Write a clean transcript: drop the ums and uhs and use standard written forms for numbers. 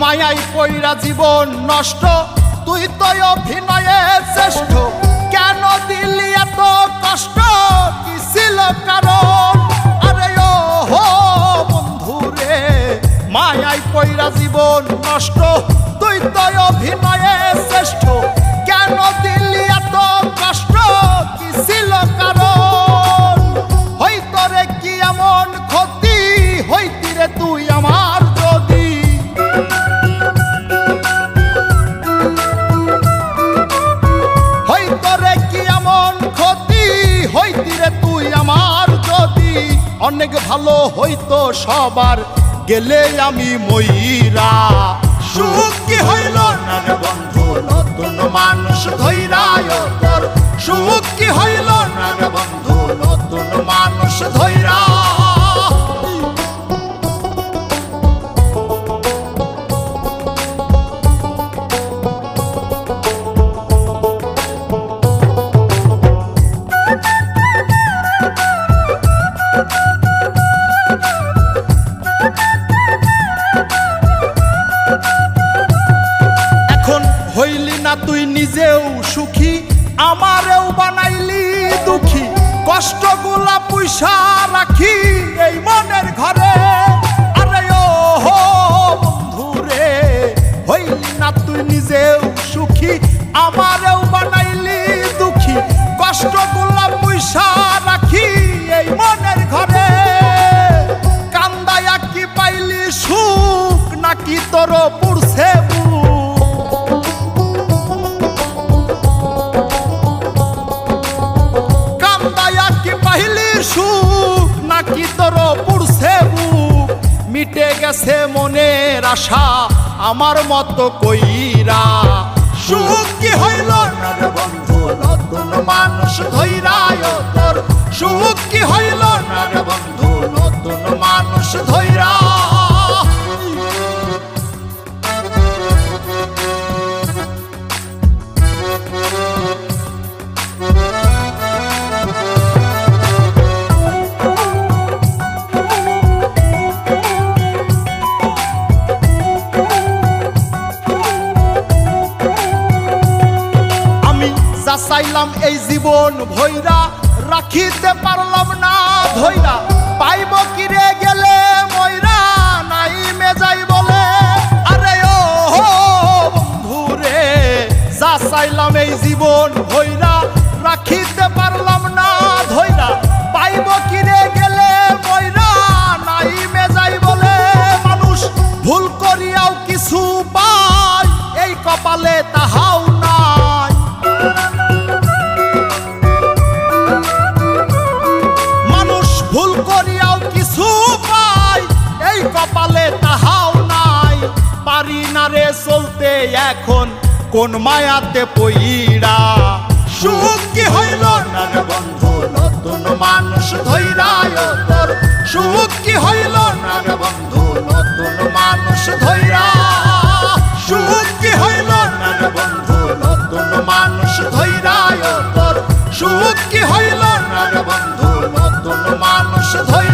মায়াই পইরা জীবন নষ্ট, তুই তো অভিনয়ে শ্রেষ্ঠ। কেন দিলি এত কষ্ট, কি ছিল কারণ? আরে ও হো বন্ধু রে, মায়াই পইরা জীবন নষ্ট, তুই তো অভিনয়ে শ্রেষ্ঠ। কেন দিলি এত কষ্ট, কি ছিল কারণ? হইতো রে কি এমন ক্ষতি, হইতি রে তুই আমার যদি। হইতো রে কি এমন ক্ষতি, হইতি রে তুই আমার যদি। অনেক ভালো হইতো সবার, গেলে আমি ময়রা। সুখ কি হইল না রে বন্ধু, নতুন মানুষ ধৈরায় তোর। সুখ কি হইল না রে বন্ধু, নতুন মানুষ ধৈরা। হইলি না তুই নিজেও সুখী, আমারেও বানাইলি দুঃখী। কষ্টগুলা পুইসা রাখি এই মনের ঘরে। আরে ও হো বন্ধু রে, হইলি না তুই নিজেও সুখী, আমারেও বানাইলি দুঃখী। কষ্টগুলা পুইসা রাখি এই মনের ঘরে। কান্দায়া কি পাইলি সুখ, নাকি তোর পুরছে সুখ, নাকি তোর পুরছে বুক? মিটে গেছে মনের আশা আমার মতো কইরা। সুখ কি হইল না রে বন্ধু, নতুন মানুষ ধৈরায় তোর। সুখ কি হইল না রে বন্ধু, নতুন মানুষ ধৈরা। চাইলাম এই জীবন ভৈরা, রাখিতে পারলাম না ধৈরা। পাইব কিরে গেলে ময়রা, নাই মেজাই বলে। আরে ও হো বন্ধু রে, যা চাইলাম এই জীবন ভৈরা, রাখিতে পারলাম না ধৈরা। পাইব কিরে গেলে ময়রা, নাই মেজাই বলে। মানুষ ভুল করিয়াও কিছু পায়, এই কপালে তাহাও নাই। ভুল করিয়াও কিছু পাই, এই কপালে তাহাও নাই। পারি না রে চলতে এখন কোন মায়াতে পইরা। সুখ কি হইল না রে বন্ধু, নতুন মানুষ ধৈরায় তোর। সুখ কি হইল না রে বন্ধু, নতুন মানুষ ধৈরা। সুখ কি হইল না রে বন্ধু, নতুন মানুষ ধৈরায় তোর। সুখ কি হইল না রে বন্ধু, নতুন মানুষ ধৈরা।